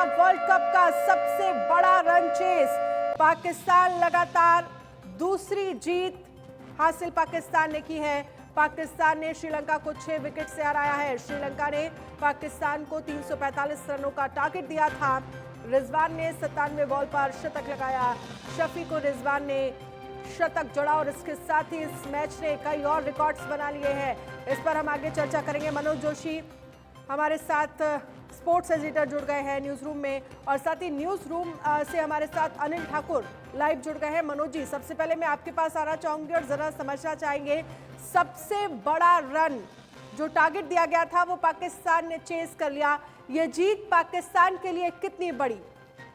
रहा world cup का सबसे बड़ा रन चेस। पाकिस्तान लगातार दूसरी जीत हासिल पाकिस्तान ने की है। पाकिस्तान ने श्रीलंका को 6 विकेट से हराया है। श्रीलंका ने पाकिस्तान को 345 रनों का टारगेट दिया था। रिजवान ने 97 बॉल पर शतक लगाया। शफी को रिजवान ने शतक जोड़ा और इसके साथ ही इस मैच ने कई और रिकॉर्ड्स बना लिए हैं। इस पर हम आगे चर्चा करेंगे। मनोज जोशी हमारे साथ स्पोर्ट्स एडिटर जुड़ गए हैं न्यूज रूम में, और साथ ही न्यूज रूम से हमारे साथ अनिल ठाकुर लाइव जुड़ गए हैं। मनोज जी, सबसे पहले मैं आपके पास आना चाहूंगी और जरा समझना चाहेंगे, सबसे बड़ा रन जो टारगेट दिया गया था वो पाकिस्तान ने चेस कर लिया। ये जीत पाकिस्तान के लिए कितनी बड़ी?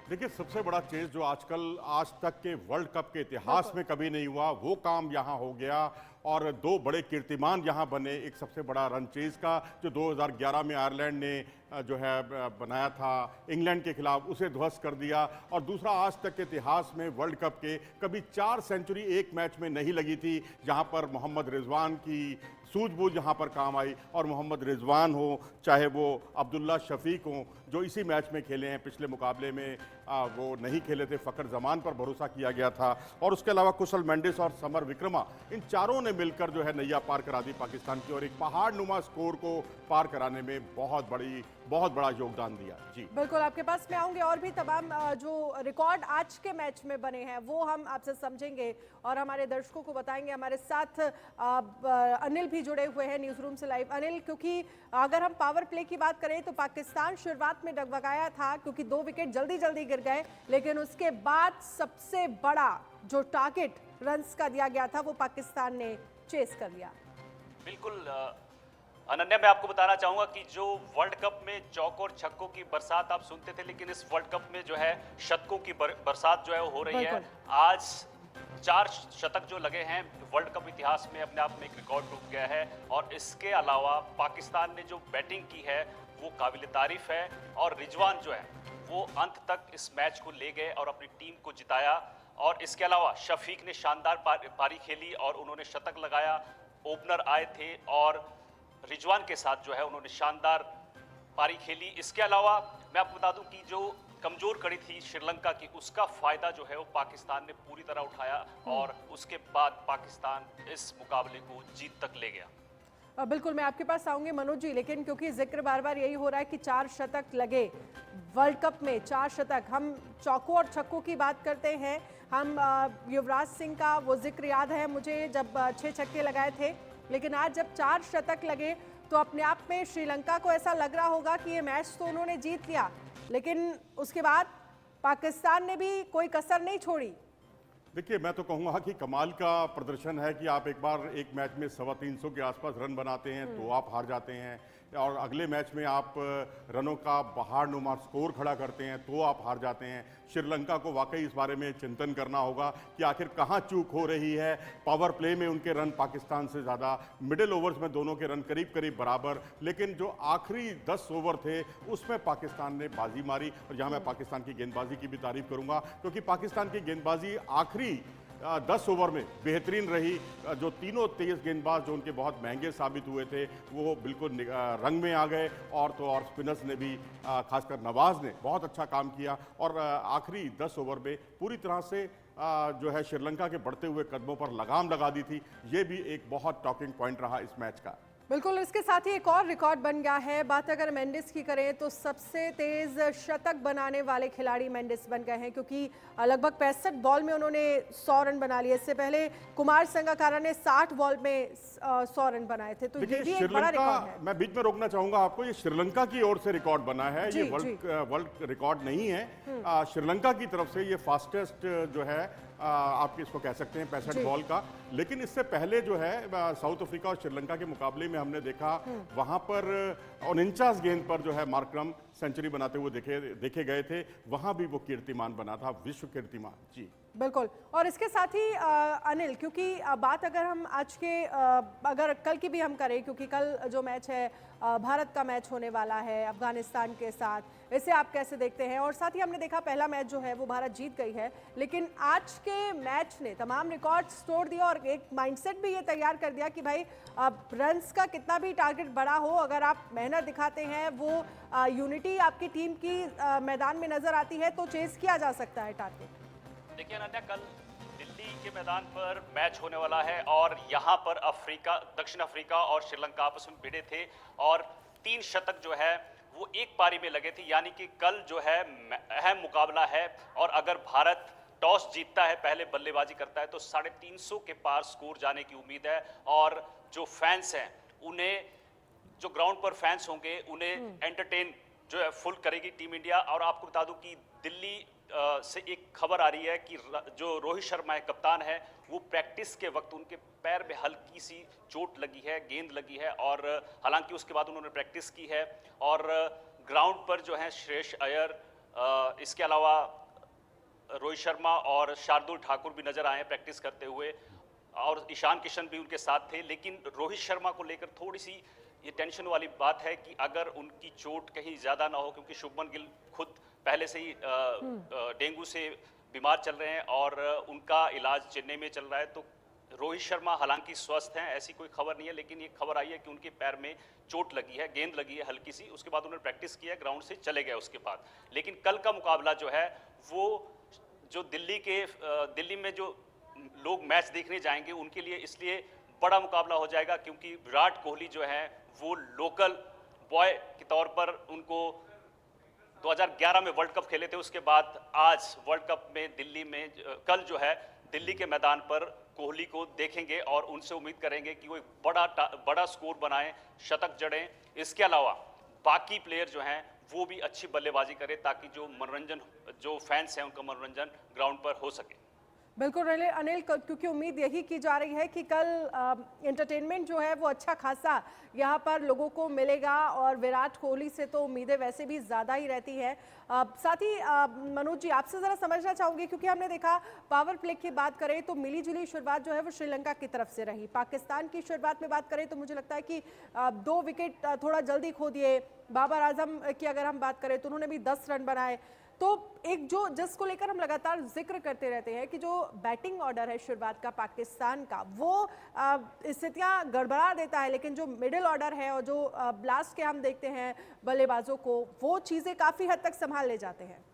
देखिए, सबसे बड़ा चेज जो आज तक के वर्ल्ड कप के इतिहास में कभी नहीं हुआ, वो काम यहाँ हो गया और दो बड़े कीर्तिमान यहाँ बने। एक सबसे बड़ा रन चेज का जो 2011 में आयरलैंड ने जो है बनाया था इंग्लैंड के खिलाफ, उसे ध्वस्त कर दिया। और दूसरा, आज तक के इतिहास में वर्ल्ड कप के कभी 4 सेंचुरी एक मैच में नहीं लगी थी, जहाँ पर मोहम्मद रिजवान की सूझबूझ यहाँ पर काम आई। और मोहम्मद रिजवान हो चाहे वो अब्दुल्ला शफीक हो, जो इसी मैच में खेले हैं, पिछले मुकाबले में वो नहीं खेले थे, फ़खर जमान पर भरोसा किया गया था। और उसके अलावा कुशल मेंडिस और समर विक्रमा, इन चारों ने मिलकर जो है नैया पार करा दी पाकिस्तान की, और एक पहाड़ नुमा स्कोर को पार कराने में बहुत बड़ा योगदान दिया। जी बिल्कुल, आपके पास मैं आऊंगे। और भी तमाम जो रिकॉर्ड आज के मैच में बने हैं वो हम आपसे समझेंगे और हमारे दर्शकों को बताएंगे। हमारे साथ अनिल भी जुड़े हुए हैं न्यूज रूम से लाइव। अनिल, क्योंकि अगर हम पावर प्ले की बात करें तो पाकिस्तान शुरुआत में डगमगाया था क्योंकि 2 विकेट जल्दी गिर गए, लेकिन उसके बाद सबसे बड़ा जो टारगेट रन्स का दिया गया था वो पाकिस्तान ने चेस कर लिया। बिल्कुल अनन्या, मैं आपको बताना चाहूंगा कि जो वर्ल्ड कप में चौकों और छक्कों की बरसात आप सुनते थे, लेकिन इस वर्ल्ड कप में जो है शतकों की बरसात जो है वो हो रही है। आज 4 शतक जो लगे हैं वर्ल्ड कप इतिहास में अपने आप में एक रिकॉर्ड टूट गया है। और इसके अलावा पाकिस्तान ने जो बैटिंग की है वो काबिल तारीफ है, और रिजवान जो है वो अंत तक इस मैच को ले गए और अपनी टीम को जिताया। और इसके अलावा शफीक ने शानदार पारी खेली और उन्होंने शतक लगाया। ओपनर आए थे और रिजवान के साथ जो है उन्होंने शानदार पारी खेली। इसके अलावा मैं आपको बता दूं कि जो कमजोर कड़ी थी श्रीलंका की, उसका फायदा जो है वो पाकिस्तान ने पूरी तरह उठाया और उसके बाद पाकिस्तान इस मुकाबले को जीत तक ले गया। बिल्कुल, मैं आपके पास आऊंगी मनोज जी, लेकिन क्योंकि जिक्र बार बार यही हो रहा है कि 4 शतक लगे वर्ल्ड कप में, 4 शतक, हम चौकों और छक्कों की बात करते हैं। हम युवराज सिंह का वो जिक्र याद है मुझे जब 6 छक्के लगाए थे, लेकिन आज जब 4 शतक लगे तो अपने आप में श्रीलंका को ऐसा लग रहा होगा कि ये मैच तो उन्होंने जीत लिया, लेकिन उसके बाद पाकिस्तान ने भी कोई कसर नहीं छोड़ी। देखिए, मैं तो कहूँगा कि कमाल का प्रदर्शन है कि आप एक बार एक मैच में 325 के आसपास रन बनाते हैं तो आप हार जाते हैं, और अगले मैच में आप रनों का बहार नुमा स्कोर खड़ा करते हैं तो आप हार जाते हैं। श्रीलंका को वाकई इस बारे में चिंतन करना होगा कि आखिर कहाँ चूक हो रही है। पावर प्ले में उनके रन पाकिस्तान से ज़्यादा, मिडिल ओवर्स में दोनों के रन करीब बराबर, लेकिन जो आखिरी 10 ओवर थे उसमें पाकिस्तान ने बाजी मारी। और यहाँ मैं पाकिस्तान की गेंदबाजी की भी तारीफ करूँगा, क्योंकि पाकिस्तान की गेंदबाजी आखिरी 10 ओवर में बेहतरीन रही। जो तीनों तेज गेंदबाज जो उनके बहुत महंगे साबित हुए थे वो बिल्कुल रंग में आ गए, और तो और स्पिनर्स ने भी, खासकर नवाज ने बहुत अच्छा काम किया। और आखिरी 10 ओवर में पूरी तरह से जो है श्रीलंका के बढ़ते हुए कदमों पर लगाम लगा दी थी। ये भी एक बहुत टॉकिंग पॉइंट रहा इस मैच का। बिल्कुल, इसके साथ ही एक और रिकॉर्ड बन गया है। बात अगर मेंडिस की करें तो सबसे तेज शतक बनाने वाले खिलाड़ी मेंडिस बन गए हैं, क्योंकि लगभग 65 बॉल में उन्होंने 100 रन बना लिए। इससे पहले कुमार संगकारा ने 60 बॉल में 100 रन बनाए थे, तो ये भी एक बड़ा रिकॉर्ड है। मैं बीच में रोकना चाहूंगा आपको, ये श्रीलंका की ओर से रिकॉर्ड बना है, ये वर्ल्ड रिकॉर्ड नहीं है। श्रीलंका की तरफ से ये फास्टेस्ट जो है आप इसको कह सकते हैं 65 बॉल का। लेकिन इससे पहले जो है साउथ अफ्रीका और श्रीलंका के मुकाबले में हमने देखा वहां पर 49 गेंद पर जो है मार्करम सेंचुरी बनाते हुए देखे गए थे। वहां भी वो कीर्तिमान बना था, विश्व कीर्तिमान। जी बिल्कुल, और इसके साथ ही अनिल, क्योंकि बात अगर हम आज के अगर कल की भी हम करें, क्योंकि कल जो मैच है भारत का मैच होने वाला है अफगानिस्तान के साथ, इसे आप कैसे देखते हैं? और साथ ही हमने देखा पहला मैच जो है वो भारत जीत गई है, लेकिन आज के मैच ने तमाम रिकॉर्ड्स तोड़ दिया और एक माइंडसेट भी ये तैयार कर दिया कि भाई अब रन्स का कितना भी टारगेट बड़ा हो, अगर आप मेहनत दिखाते हैं, वो यूनिटी क्वालिटी आपकी टीम की मैदान में नजर आती है तो चेस किया जा सकता है टारगेट। देखिए अनन्या, कल दिल्ली के मैदान पर मैच होने वाला है और यहाँ पर दक्षिण अफ्रीका और श्रीलंका आपस में भिड़े थे और 3 शतक जो है वो एक पारी में लगे थे, यानी कि कल जो है अहम मुकाबला है। और अगर भारत टॉस जीतता है, पहले बल्लेबाजी करता है, तो 350 के पार स्कोर जाने की उम्मीद है। और जो फैंस हैं उन्हें, जो ग्राउंड पर फैंस होंगे उन्हें एंटरटेन जो है फुल करेगी टीम इंडिया। और आपको बता दूं कि दिल्ली से एक खबर आ रही है कि जो रोहित शर्मा है, कप्तान है, वो प्रैक्टिस के वक्त उनके पैर में हल्की सी चोट लगी है, गेंद लगी है, और हालांकि उसके बाद उन्होंने प्रैक्टिस की है। और ग्राउंड पर जो है श्रेयस अय्यर, इसके अलावा रोहित शर्मा और शार्दुल ठाकुर भी नजर आए हैं प्रैक्टिस करते हुए, और ईशान किशन भी उनके साथ थे। लेकिन रोहित शर्मा को लेकर थोड़ी सी ये टेंशन वाली बात है कि अगर उनकी चोट कहीं ज़्यादा ना हो, क्योंकि शुभमन गिल खुद पहले से ही डेंगू से बीमार चल रहे हैं और उनका इलाज चेन्नई में चल रहा है। तो रोहित शर्मा हालांकि स्वस्थ हैं, ऐसी कोई खबर नहीं है, लेकिन ये खबर आई है कि उनके पैर में चोट लगी है, गेंद लगी है हल्की सी। उसके बाद उन्होंने प्रैक्टिस किया, ग्राउंड से चले गए उसके बाद। लेकिन कल का मुकाबला जो है वो जो दिल्ली में जो लोग मैच देखने जाएंगे उनके लिए इसलिए बड़ा मुकाबला हो जाएगा, क्योंकि विराट कोहली जो है वो लोकल बॉय के तौर पर, उनको 2011 में वर्ल्ड कप खेले थे, उसके बाद आज वर्ल्ड कप में दिल्ली में कल जो है दिल्ली के मैदान पर कोहली को देखेंगे और उनसे उम्मीद करेंगे कि वो एक बड़ा स्कोर बनाएं, शतक जड़ें। इसके अलावा बाकी प्लेयर जो हैं वो भी अच्छी बल्लेबाजी करें, ताकि जो फैंस हैं उनका मनोरंजन ग्राउंड पर हो सके। बिल्कुल अनिल, क्योंकि उम्मीद यही की जा रही है कि कल एंटरटेनमेंट जो है वो अच्छा खासा यहाँ पर लोगों को मिलेगा, और विराट कोहली से तो उम्मीदें वैसे भी ज़्यादा ही रहती है। साथ ही मनोज जी, आपसे ज़रा समझना चाहूँगी, क्योंकि हमने देखा पावर प्ले की बात करें तो मिली जुली शुरुआत जो है वो श्रीलंका की तरफ से रही। पाकिस्तान की शुरुआत में बात करें तो मुझे लगता है कि 2 विकेट थोड़ा जल्दी खो दिए। बाबर आजम की अगर हम बात करें तो उन्होंने भी 10 रन बनाए। तो एक जिसको लेकर हम लगातार जिक्र करते रहते हैं कि जो बैटिंग ऑर्डर है शुरुआत का पाकिस्तान का, वो स्थितियां गड़बड़ा देता है, लेकिन जो मिडिल ऑर्डर है और जो ब्लास्ट के हम देखते हैं बल्लेबाजों को, वो चीज़ें काफ़ी हद तक संभाल ले जाते हैं।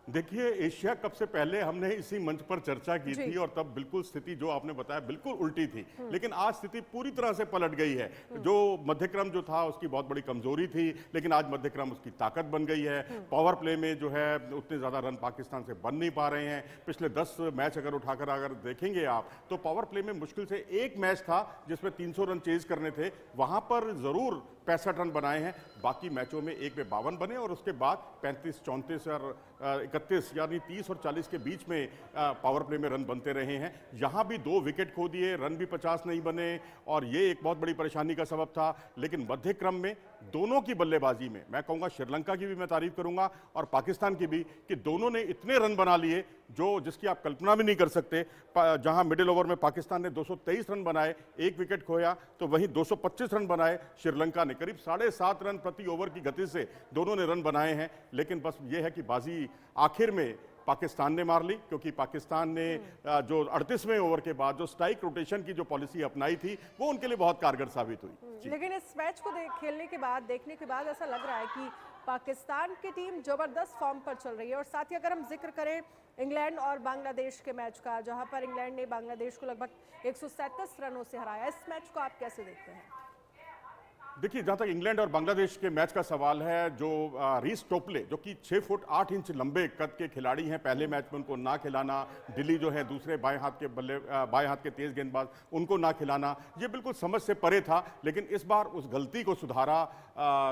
देखिए, एशिया कप से पहले हमने इसी मंच पर चर्चा की थी और तब बिल्कुल स्थिति जो आपने बताया बिल्कुल उल्टी थी, लेकिन आज स्थिति पूरी तरह से पलट गई है। जो मध्यक्रम जो था उसकी बहुत बड़ी कमजोरी थी, लेकिन आज मध्यक्रम उसकी ताकत बन गई है। पावर प्ले में जो है उतने ज़्यादा रन पाकिस्तान से बन नहीं पा रहे हैं। पिछले 10 मैच अगर उठाकर अगर देखेंगे आप, तो पावर प्ले में मुश्किल से एक मैच था जिसमें 300 रन चेज करने थे, वहाँ पर ज़रूर 65 रन बनाए हैं। बाकी मैचों में एक पे 52 बने और उसके बाद 35, 34 और 31 यानी 30 और 40 के बीच में पावर प्ले में रन बनते रहे हैं। यहाँ भी 2 विकेट खो दिए, रन भी 50 नहीं बने, और ये एक बहुत बड़ी परेशानी का सबब था। लेकिन मध्य क्रम में दोनों की बल्लेबाजी में मैं कहूँगा, श्रीलंका की भी मैं तारीफ करूँगा और पाकिस्तान की भी, कि दोनों ने इतने रन बना लिए जिसकी आप कल्पना भी नहीं कर सकते। जहां मिडिल ओवर में पाकिस्तान ने 223 रन बनाए, 1 विकेट खोया, तो वहीं 225 रन बनाए श्रीलंका ने। करीब 7.5 रन प्रति ओवर की गति से दोनों ने रन बनाए हैं। लेकिन बस ये है कि बाजी आखिर में पाकिस्तान ने मार ली, क्योंकि पाकिस्तान ने जो 38वें ओवर के बाद जो स्ट्राइक रोटेशन की जो पॉलिसी अपनाई थी वो उनके लिए बहुत कारगर साबित हुई। लेकिन इस मैच को खेलने के बाद, देखने के बाद ऐसा लग रहा है कि पाकिस्तान की टीम जबरदस्त फॉर्म पर चल रही है। और साथ ही अगर हम जिक्र करें इंग्लैंड और बांग्लादेश के मैच का, जहां पर इंग्लैंड ने बांग्लादेश को लगभग 137 रनों से हराया, इस मैच को आप कैसे देखते हैं? देखिए, जहाँ तक इंग्लैंड और बांग्लादेश के मैच का सवाल है, जो रीस टोपले जो कि 6 फुट 8 इंच लंबे कद के खिलाड़ी हैं, पहले मैच में उनको ना खिलाना, दिल्ली जो है दूसरे बाएं हाथ के तेज गेंदबाज, उनको ना खिलाना, ये बिल्कुल समझ से परे था। लेकिन इस बार उस गलती को सुधारा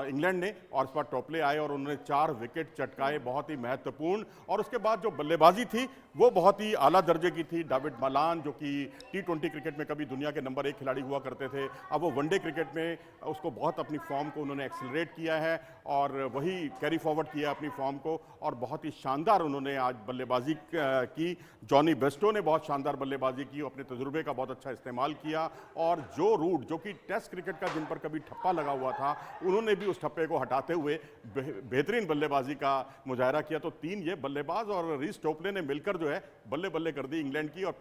इंग्लैंड ने, और इस बार टोपले आए और उन्होंने 4 विकेट चटकाए, बहुत ही महत्वपूर्ण। और उसके बाद जो बल्लेबाजी थी वो बहुत ही आला दर्जे की थी। डेविड मलान, जो कि T20 क्रिकेट में कभी दुनिया के नंबर 1 खिलाड़ी हुआ करते थे, अब वो वनडे क्रिकेट में उसको बहुत अपनी फॉर्म को उन्होंने एक्सेलरेट किया है और वही कैरी फॉरवर्ड किया अपनी फॉर्म को, और बहुत ही शानदार उन्होंने आज बल्लेबाजी की। जॉनी बेस्टो ने बहुत शानदार बल्लेबाजी की, अपने तजुर्बे का बहुत अच्छा इस्तेमाल किया। और जो रूट, जो कि टेस्ट क्रिकेट का जिन पर कभी ठप्पा लगा हुआ था, उन्होंने भी उस ठप्पे को हटाते हुए बेहतरीन बल्लेबाजी का मुजाहरा किया। तो 3 ये बल्लेबाज और रीस टोपले ने मिलकर जो है बल्ले बल्ले कर दी इंग्लैंड की, और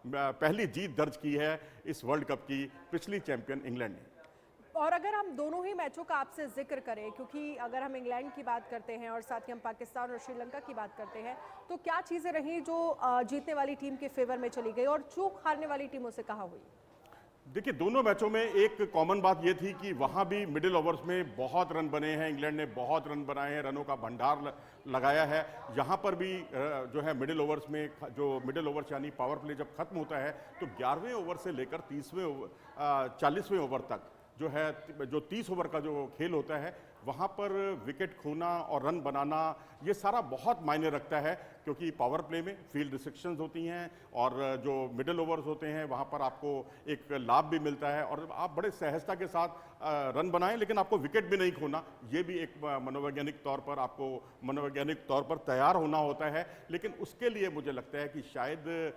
पहली जीत दर्ज की है इस वर्ल्ड कप की पिछली चैंपियन इंग्लैंड ने। और अगर हम दोनों ही मैचों का आपसे जिक्र करें, क्योंकि अगर हम इंग्लैंड की बात करते हैं और साथ ही हम पाकिस्तान और श्रीलंका की बात करते हैं, तो क्या चीज़ें रही जो जीतने वाली टीम के फेवर में चली गई और चूक हारने वाली टीमों से कहाँ हुई? देखिए, दोनों मैचों में एक कॉमन बात यह थी कि वहां भी मिडिल ओवर्स में बहुत रन बने हैं। इंग्लैंड ने बहुत रन बनाए हैं, रनों का भंडार लगाया है। यहाँ पर भी जो है मिडिल ओवर्स में, जो मिडिल ओवर्स यानी पावर प्ले जब खत्म होता है तो 11वें ओवर से लेकर 40वें ओवर तक जो है, जो 30 ओवर का जो खेल होता है, वहाँ पर विकेट खोना और रन बनाना ये सारा बहुत मायने रखता है, क्योंकि पावर प्ले में फील्ड रिस्ट्रिक्शंस होती हैं और जो मिडिल ओवर्स होते हैं वहाँ पर आपको एक लाभ भी मिलता है और आप बड़े सहजता के साथ रन बनाएं, लेकिन आपको विकेट भी नहीं खोना। ये भी एक मनोवैज्ञानिक तौर पर आपको मनोवैज्ञानिक तौर पर तैयार होना होता है। लेकिन उसके लिए मुझे लगता है कि शायद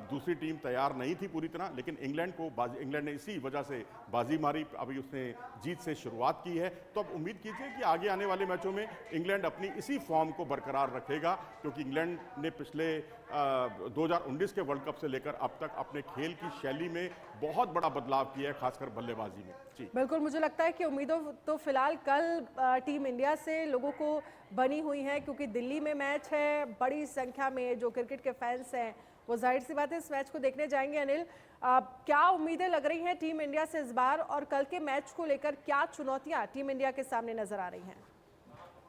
दूसरी टीम तैयार नहीं थी पूरी तरह, लेकिन इंग्लैंड ने इसी वजह से बाजी मारी। अभी उसने जीत से शुरुआत की है, तो अब उम्मीद कीजिए कि आगे आने वाले मैचों में इंग्लैंड अपनी इसी फॉर्म को बरकरार रखेगा, क्योंकि इंग्लैंड ने पिछले 2019 के वर्ल्ड कप से लेकर अब तक अपने खेल की शैली में बहुत बड़ा बदलाव किया है, खासकर बल्लेबाजी में। जी बिल्कुल, मुझे लगता है कि उम्मीदों तो फिलहाल कल टीम इंडिया से लोगों को बनी हुई है, क्योंकि दिल्ली में मैच है। बड़ी संख्या में जो क्रिकेट के फैंस हैं वो जाहिर सी बात है इस मैच को देखने जाएंगे। अनिल, क्या उम्मीदें लग रही हैं टीम इंडिया से इस बार, और कल के मैच को लेकर क्या चुनौतियां टीम इंडिया के सामने नजर आ रही हैं?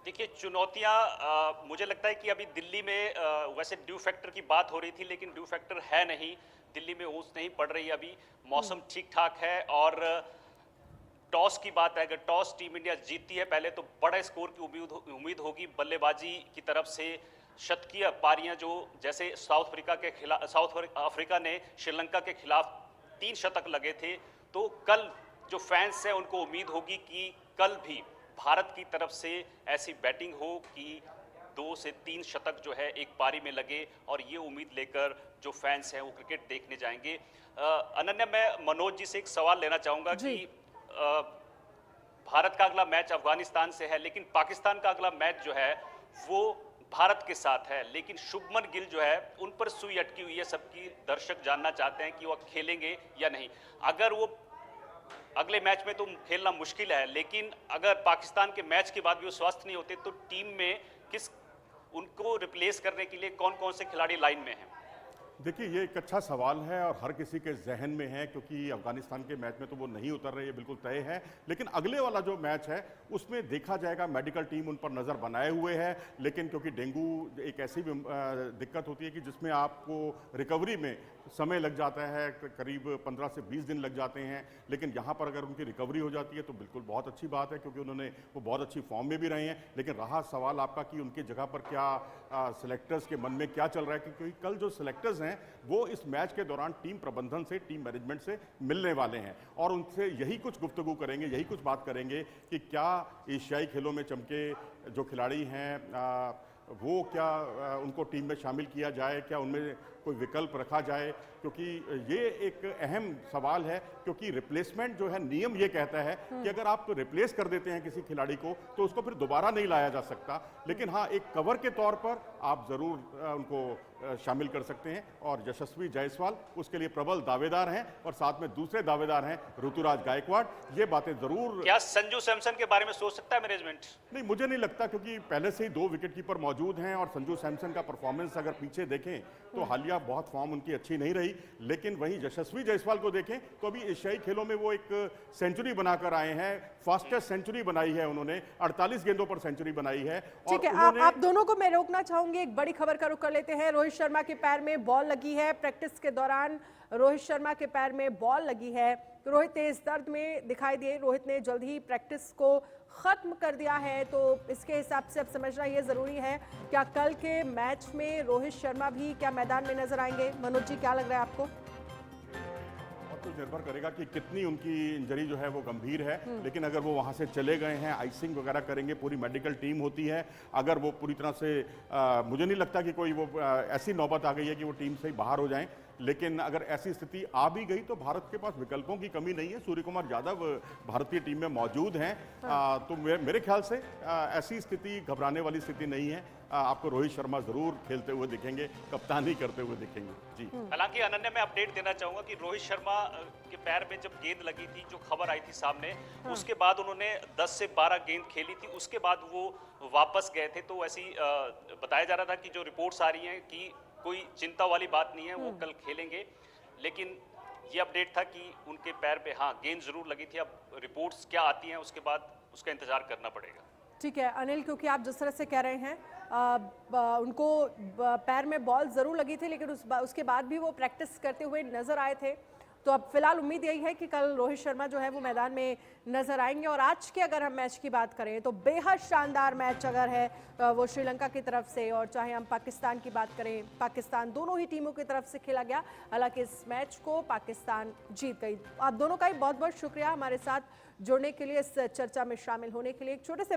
देखिए, चुनौतियां मुझे लगता है कि अभी दिल्ली में वैसे ड्यू फैक्टर की बात हो रही थी, लेकिन ड्यू फैक्टर है नहीं। दिल्ली में ओस नहीं पड़ रही अभी, मौसम ठीक ठाक है। और टॉस की बात है, अगर टॉस टीम इंडिया जीतती है पहले, तो बड़ा स्कोर की उम्मीद होगी बल्लेबाजी की तरफ से। शतकीय पारियां जो, जैसे साउथ अफ्रीका ने श्रीलंका के खिलाफ 3 शतक लगे थे, तो कल जो फैंस हैं उनको उम्मीद होगी कि कल भी भारत की तरफ से ऐसी बैटिंग हो कि 2 से 3 शतक जो है एक पारी में लगे, और ये उम्मीद लेकर जो फैंस हैं वो क्रिकेट देखने जाएंगे। अनन्या, मैं मनोज जी से एक सवाल लेना चाहूँगा कि भारत का अगला मैच अफगानिस्तान से है, लेकिन पाकिस्तान का अगला मैच जो है वो भारत के साथ है, लेकिन शुभमन गिल जो है उन पर सुई अटकी हुई है। सबकी दर्शक जानना चाहते हैं कि वो खेलेंगे या नहीं। अगर वो अगले मैच में तो खेलना मुश्किल है, लेकिन अगर पाकिस्तान के मैच के बाद भी वो स्वस्थ नहीं होते, तो टीम में उनको रिप्लेस करने के लिए कौन कौन से खिलाड़ी लाइन में हैं? देखिए, ये एक अच्छा सवाल है और हर किसी के जहन में है, क्योंकि अफगानिस्तान के मैच में तो वो नहीं उतर रहे, ये बिल्कुल तय है। लेकिन अगले वाला जो मैच है उसमें देखा जाएगा। मेडिकल टीम उन पर नज़र बनाए हुए है, लेकिन क्योंकि डेंगू एक ऐसी दिक्कत होती है कि जिसमें आपको रिकवरी में समय लग जाता है, करीब 15 से 20 दिन लग जाते हैं। लेकिन यहाँ पर अगर उनकी रिकवरी हो जाती है तो बिल्कुल बहुत अच्छी बात है, क्योंकि वो बहुत अच्छी फॉर्म में भी रहे हैं। लेकिन रहा सवाल आपका कि उनकी जगह पर क्या सिलेक्टर्स के मन में क्या चल रहा है, क्योंकि कल जो सिलेक्टर्स हैं वो इस मैच के दौरान टीम प्रबंधन से, टीम मैनेजमेंट से मिलने वाले हैं और उनसे यही कुछ गुफ्तगू करेंगे, यही कुछ बात करेंगे कि क्या एशियाई खेलों में चमके जो खिलाड़ी हैं वो क्या उनको टीम में शामिल किया जाए, क्या उनमें कोई विकल्प रखा जाए, क्योंकि ये एक अहम सवाल है। क्योंकि रिप्लेसमेंट जो है, नियम ये कहता है कि अगर आप रिप्लेस कर देते हैं किसी खिलाड़ी को तो उसको फिर दोबारा नहीं लाया जा सकता। लेकिन हाँ, एक कवर के तौर पर आप ज़रूर उनको शामिल कर सकते हैं। और यशस्वी जायसवाल उसके लिए प्रबल दावेदार हैं और साथ में दूसरे दावेदार हैं ऋतुराज गायकवाड़। ये बातें ज़रूर। क्या संजू सैमसन के बारे में सोच सकता है मैनेजमेंट? नहीं, मुझे नहीं लगता, क्योंकि पहले से ही 2 विकेट कीपर मौजूद हैं और संजू सैमसन का परफॉर्मेंस अगर पीछे देखें तो हालिया बहुत फॉर्म उनकी अच्छी नहीं रही। लेकिन वहीं यशस्वी जायसवाल को देखें तो अभी एशियाई खेलों में वो एक सेंचुरी बनाकर आए हैं, फास्टेस्ट सेंचुरी बनाई है उन्होंने, 48 गेंदों पर सेंचुरी बनाई है। ठीक है, आप दोनों को मैं रोकना चाहूंगी, एक बड़ी खबर का रुख कर लेते हैं। रोहित शर्मा के पैर में बॉल लगी है, प्रैक्टिस के दौरान रोहित शर्मा के पैर में बॉल लगी है। रोहित तेज दर्द में दिखाई दिए, रोहित ने जल्द ही प्रैक्टिस को खत्म कर दिया है, तो इसके हिसाब से अब समझना ये जरूरी है क्या कल के मैच में रोहित शर्मा भी क्या मैदान में नजर आएंगे? मनोज जी, क्या लग रहा है आपको? तो निर्भर करेगा कि कितनी उनकी इंजरी जो है वो गंभीर है। लेकिन अगर वो वहाँ से चले गए हैं, आइसिंग वगैरह करेंगे, पूरी मेडिकल टीम होती है, अगर वो पूरी तरह से मुझे नहीं लगता कि कोई वो ऐसी नौबत आ गई है कि वो टीम से ही बाहर हो जाएं। लेकिन अगर ऐसी स्थिति आ भी गई तो भारत के पास विकल्पों की कमी नहीं है। सूर्य कुमार यादव भारतीय टीम में मौजूद हैं। तो मेरे ख्याल से ऐसी स्थिति घबराने वाली स्थिति नहीं है। आपको रोहित शर्मा जरूर खेलते हुए दिखेंगे, कप्तानी करते हुए दिखेंगे। जी, हालांकि अनन्या मैं अपडेट देना चाहूंगा कि रोहित शर्मा के पैर में जब गेंद लगी थी, जो खबर आई थी सामने, उसके बाद उन्होंने 10 से 12 गेंद खेली थी, उसके बाद वो वापस गए थे। तो ऐसी बताया जा रहा था कि जो रिपोर्ट्स आ रही हैं कि कोई चिंता वाली बात नहीं है, वो कल खेलेंगे। लेकिन ये अपडेट था कि उनके पैर पे हाँ गेंद जरूर लगी थी। अब रिपोर्ट्स क्या आती हैं उसके बाद उसका इंतजार करना पड़ेगा। ठीक है अनिल, क्योंकि आप जिस तरह से कह रहे हैं उनको पैर में बॉल जरूर लगी थी, लेकिन उसके बाद भी वो प्रैक्टिस करते हुए नजर आए थे। तो अब फिलहाल उम्मीद यही है कि कल रोहित शर्मा जो है वो मैदान में नजर आएंगे। और आज के अगर हम मैच की बात करें तो बेहद शानदार मैच अगर है वो श्रीलंका की तरफ से, और चाहे हम पाकिस्तान की बात करें, पाकिस्तान दोनों ही टीमों की तरफ से खेला गया। हालांकि इस मैच को पाकिस्तान जीत गई। आप दोनों का ही बहुत बहुत शुक्रिया हमारे साथ जुड़ने के लिए, इस चर्चा में शामिल होने के लिए। एक छोटे से